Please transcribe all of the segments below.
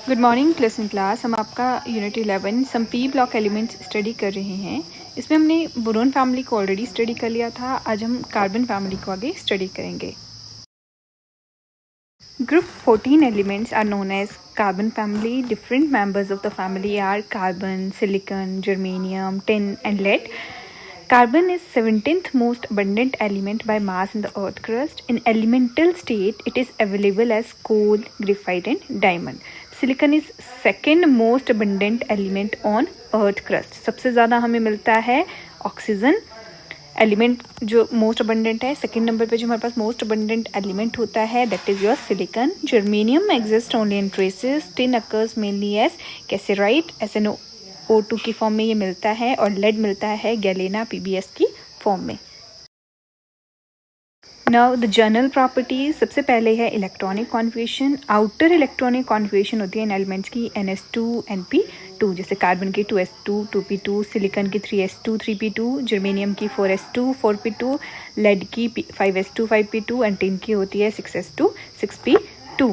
Good morning प्लेसेंट class. हम आपका unit 11 some P block elements study कर रहे हैं। इसमें हमने बोरोन फैमिली को ऑलरेडी स्टडी कर लिया था। आज हम कार्बन फैमिली को आगे स्टडी करेंगे। Group 14 elements are known as carbon family. Different members of the family are carbon, silicon, germanium, tin and lead. Carbon is 17th most abundant element by mass in the earth crust. In elemental state, it is available as coal, graphite and diamond. Silicon is second most abundant element on earth crust. सबसे ज़्यादा हमें मिलता है oxygen element जो most abundant है। Second number पे जो हमारे पास मोस्ट अबंडेंट एलिमेंट होता है that is your silicon. Germanium exist only in traces. Tin occurs mainly as cassiterite SnO2 की फॉर्म में ये मिलता है और लेड मिलता है गैलेना PbS की फॉर्म में। नाउ द जनरल प्रॉपर्टीज, सबसे पहले है electronic configuration. Outer electronic configuration होती है इन एलिमेंट्स की NS2 NP2, जैसे कार्बन की 2s2 2p2, सिलिकॉन की 3s2 3p2, जर्मेनियम की 4s2 4p2, लेड की 5s2 5p2 एंड टिन की होती है 6s2 6p2।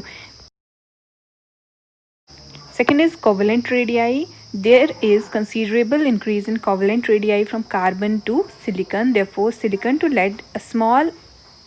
Second is covalent radii. There is considerable increase in covalent radii from carbon to silicon. Therefore, silicon to lead, a small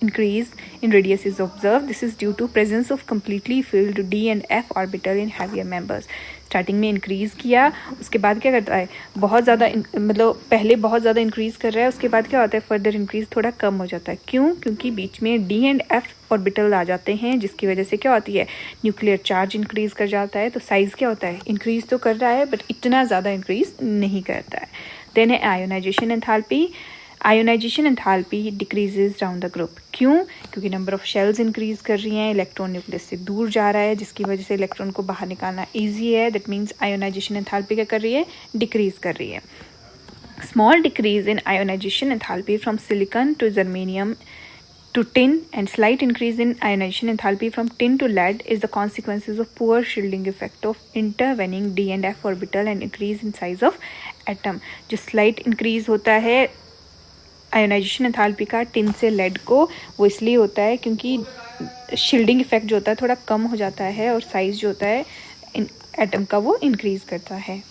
increase in radius is observed. This is due to presence of completely filled D and F orbital in heavier members. Starting में increase किया, उसके बाद क्या करता है बहुत ज़्यादा मतलब पहले बहुत ज़्यादा इंक्रीज़ कर रहा है, उसके बाद क्या होता है फर्दर इंक्रीज़ थोड़ा कम हो जाता है। क्यों? क्योंकि बीच में D एंड F ऑर्बिटल आ जाते हैं, जिसकी वजह से क्या होती है न्यूक्लियर चार्ज इंक्रीज़ कर जाता है। तो साइज़ क्या होता है इंक्रीज़ तो कर रहा है बट इतना ज़्यादा इंक्रीज़ नहीं करता है। देन है ionisation enthalpy. Ionisation enthalpy decreases down the group. क्यों? क्योंकि नंबर ऑफ शेल्स इंक्रीज कर रही हैं, इलेक्ट्रॉन न्यूक्लियस से दूर जा रहा है, जिसकी वजह से इलेक्ट्रॉन को बाहर निकालना ईजी है। दैट मीन्स आयोनाइजेशन एंथैल्पी क्या कर रही है डिक्रीज कर रही है। Small decrease in ionization enthalpy from silicon to germanium to tin and slight increase in ionization enthalpy from tin to lead is the consequences of poor shielding effect of intervening D and F orbital and increase in size of atom। जो slight increase होता है ionisation enthalpy का tin से lead को, वो इसलिए होता है क्योंकि शील्डिंग इफेक्ट जो होता है थोड़ा कम हो जाता है और साइज जो होता है एटम का वो इंक्रीज करता है।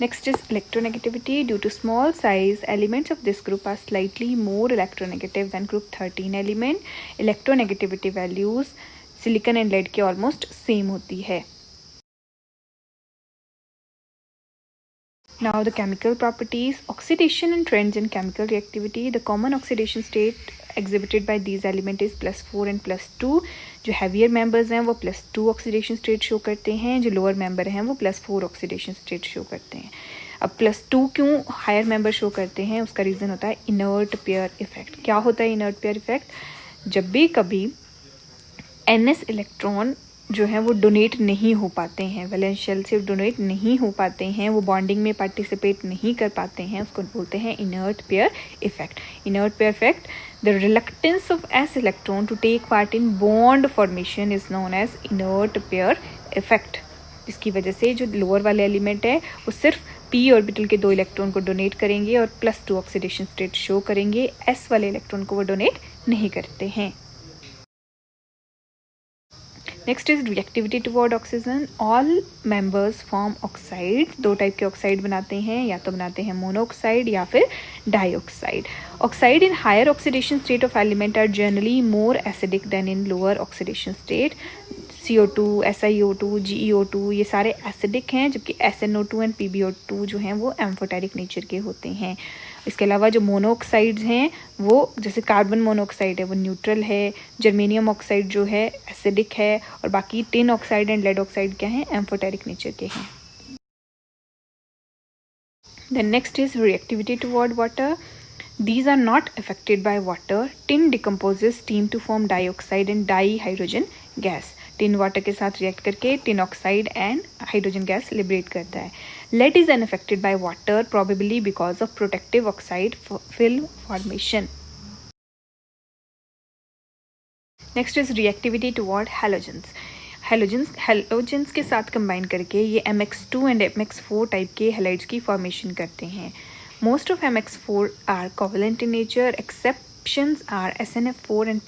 Next is electronegativity. Due to small size, elements of this group are slightly more electronegative than group 13 element. Electronegativity values silicon and lead के almost same होती है। Now the chemical properties, oxidation and trends in chemical reactivity. The common oxidation state exhibited by these elements is +4 and +2। जो heavier members हैं वो +2 oxidation state show करते हैं, जो lower member हैं वो +4 oxidation state show करते हैं। अब +2 क्यों हायर मेंबर शो करते हैं, उसका रीज़न होता है इनर्ट पेयर इफेक्ट। क्या होता है इनर्ट पेयर इफेक्ट? जब भी कभी NS इलेक्ट्रॉन जो है वो डोनेट नहीं हो पाते हैं, वैलेंस शेल से डोनेट नहीं हो पाते हैं, वो बॉन्डिंग में पार्टिसिपेट नहीं कर पाते हैं, उसको बोलते हैं inert pair effect. Inert pair effect, the reluctance of S electron to take part in bond formation is known as inert pair effect. जिसकी वजह से जो लोअर वाले एलिमेंट है वो सिर्फ P ऑर्बिटल के 2 इलेक्ट्रॉन को डोनेट करेंगे और +2 ऑक्सीडेशन स्टेट शो करेंगे, S वाले इलेक्ट्रॉन को वो डोनेट नहीं करते हैं। Next is reactivity toward oxygen. All members form oxide. 2 type के ऑक्साइड बनाते हैं, या तो बनाते हैं मोनोऑक्साइड या फिर dioxide. Oxide in higher oxidation state of element are generally more acidic than in lower oxidation state. CO2 SiO2 GeO2 ये सारे एसिडिक हैं, जबकि SnO2 एंड PbO2 जो हैं वो एम्फोटेरिक नेचर के होते हैं। इसके अलावा जो मोनोऑक्साइड्स हैं वो जैसे कार्बन मोनोऑक्साइड है वो न्यूट्रल है, जर्मेनियम ऑक्साइड जो है एसिडिक है, और बाकी tin oxide and lead oxide क्या हैं एम्फोटेरिक नेचर के हैं। Then next is reactivity toward water. These are not affected by water. Tin decomposes steam to form dioxide and dihydrogen gas. Tin water के साथ react करके tin oxide and hydrogen gas liberate करता है। Lead is unaffected by water probably because of protective oxide film formation. Next is reactivity toward halogens. Halogens के साथ combine करके ये MX2 and MX4 type के हैलाइड्स की formation करते हैं। Most of MX4 are covalent in nature, exceptions are SNF4 and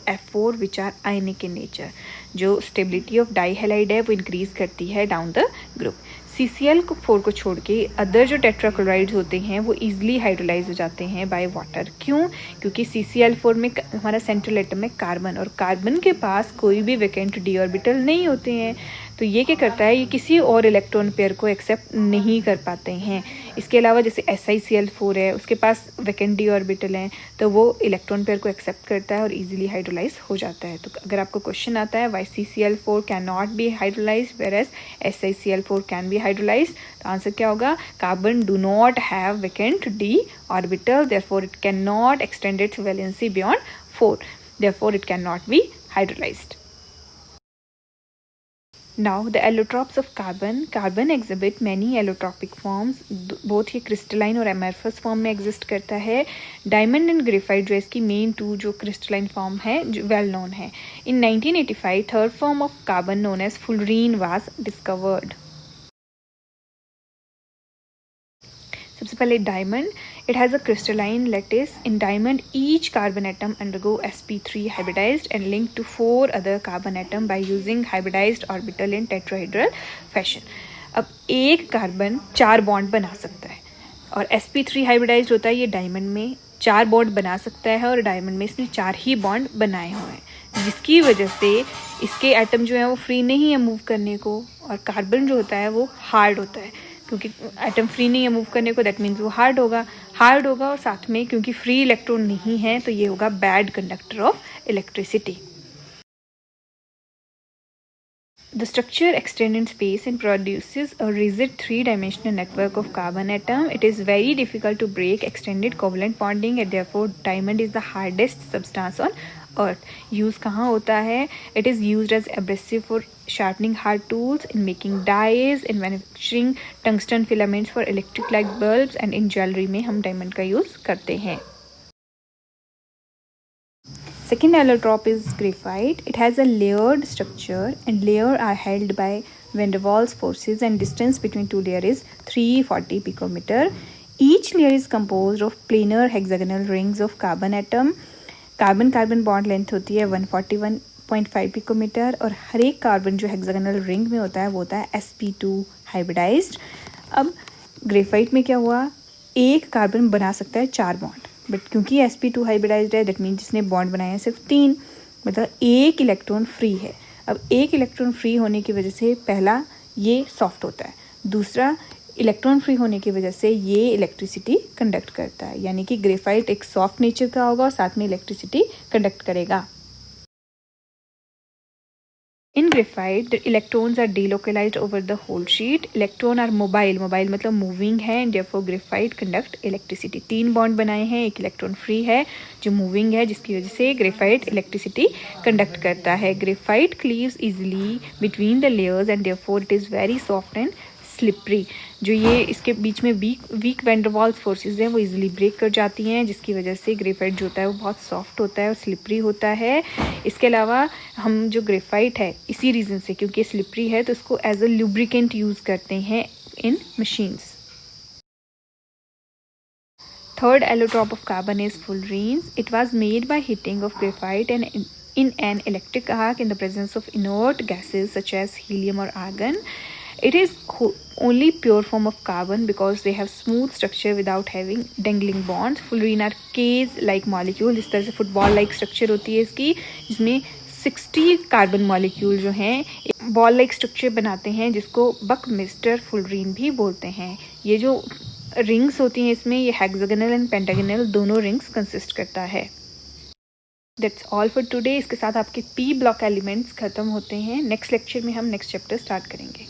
F4 which are ionic in nature. जो stability of die halide है वो इंक्रीज करती है डाउन द ग्रुप. CCl4 को छोड़ के अदर जो टेट्राक्लोराइड्स होते हैं वो ईजिली हाइड्रोलाइज हो जाते हैं बाय वाटर. क्यों? क्योंकि CCl4 में हमारा सेंट्रल एटम है कार्बन, और कार्बन के पास कोई भी वैकेंट डी ऑर्बिटल नहीं होते हैं. तो ये क्या करता है, ये किसी और इलेक्ट्रॉन पेयर को एक्सेप्ट नहीं कर पाते हैं. इसके अलावा जैसे SiCl4 है, उसके पास वैकेंट डी ऑर्बिटल हैं, तो वो इलेक्ट्रॉन पेयर को एक्सेप्ट करता है और इजीली हाइड्रोलाइज हो जाता है. तो अगर आपको क्वेश्चन आता है why CCl4 can not be hydrolyse whereas SiCl4 can be hydrolyse, तो आंसर क्या होगा? Carbon do not have vacant d orbital, therefore it can not extend its valency beyond 4, therefore it can not be hydrolysed. Now the allotropes of carbon. Carbon exhibit many allotropic forms. Both ये crystalline और amorphous form में exist करता है. Diamond and graphite जो इसकी main two जो crystalline form है जो वेल नोन है. In 1985 third form of carbon known as fullerene was discovered. सबसे पहले diamond. It has a crystalline lattice. In diamond each carbon atom undergo sp3 hybridized and linked to 4 other carbon atom by using hybridized orbital in tetrahedral fashion. अब एक carbon 4 bond बना सकता है और sp3 hybridised होता है ये diamond में 4 बॉन्ड बना सकता है, और डायमंड में इसने 4 ही बॉन्ड बनाए हुए हैं, जिसकी वजह से इसके एटम जो है वो फ्री नहीं है मूव करने को, और कार्बन जो होता है वो हार्ड होता है. क्योंकि एटम फ्री नहीं है मूव करने को, दैट मीन्स वो हार्ड होगा और साथ में क्योंकि फ्री इलेक्ट्रॉन नहीं है तो ये होगा bad conductor of electricity. The structure extends in space and produces a rigid 3-dimensional network of carbon atom. It is very difficult to break extended covalent bonding and therefore diamond is the hardest substance on earth. Use कहाँ होता है? It is used as abrasive for sharpening hard tools, in making dyes, in manufacturing tungsten filaments for electric light bulbs and in jewelry में हम diamond का use करते हैं. Second allotrope is graphite. It has a layered structure and layer are held by van der Waals forces and distance between two layers is 340 picometer. Each layer is composed of planar hexagonal rings of carbon atom. Carbon bond length होती है 141.5 picometre और हर एक carbon जो hexagonal ring में होता है वो होता है sp2 हाइब्रिडाइज्ड. अब ग्रेफाइट में क्या हुआ, एक कार्बन बना सकता है 4 बॉन्ड, बट क्योंकि sp2 हाइब्रिडाइज्ड है दैट मीन्स जिसने बॉन्ड बनाया है सिर्फ 3, मतलब एक इलेक्ट्रॉन फ्री है. अब एक इलेक्ट्रॉन फ्री होने की वजह से पहला ये सॉफ्ट होता है, दूसरा इलेक्ट्रॉन फ्री होने की वजह से ये इलेक्ट्रिसिटी कंडक्ट करता है, यानी कि ग्रेफाइट एक सॉफ्ट नेचर का होगा और साथ में इलेक्ट्रिसिटी कंडक्ट करेगा. In graphite, the electrons are delocalized over the whole sheet. Electron are mobile मतलब मूविंग है, and therefore graphite conduct electricity. 3 bond बनाए हैं, एक इलेक्ट्रॉन फ्री है जो मूविंग है, जिसकी वजह से ग्रेफाइट इलेक्ट्रिसिटी कंडक्ट करता है. Graphite cleaves easily between the layers and therefore it is very soft and slippery. जो ये इसके बीच में weak van der Waals forces हैं वो इजीली ब्रेक कर जाती हैं, जिसकी वजह से ग्रेफाइट जो होता है वो बहुत सॉफ्ट होता है और स्लिपरी होता है. इसके अलावा हम जो ग्रेफाइट है इसी रीज़न से क्योंकि स्लिपरी है तो इसको एज अ लुब्रिकेंट यूज़ करते हैं इन machines. Third allotrope of carbon is fullerenes. It was made by heating of graphite and in an electric arc in the presence of inert gases such as helium or argon. It is only pure form of carbon because they have smooth structure without having dangling bonds. Fullerene are case-like molecule. इस तरह से football like structure होती है इसकी, जिसमें 60 carbon molecule जो हैं ball like structure बनाते हैं, जिसको बकमिस्टर फुलरीन भी बोलते हैं. ये जो रिंग्स होती हैं इसमें ये हेक्सागोनल एंड पेंटागोनल दोनों रिंग्स कंसिस्ट करता है. That's all for today. इसके साथ आपके पी ब्लॉक एलिमेंट्स खत्म होते हैं. नेक्स्ट लेक्चर में हम नेक्स्ट चैप्टर स्टार्ट करेंगे.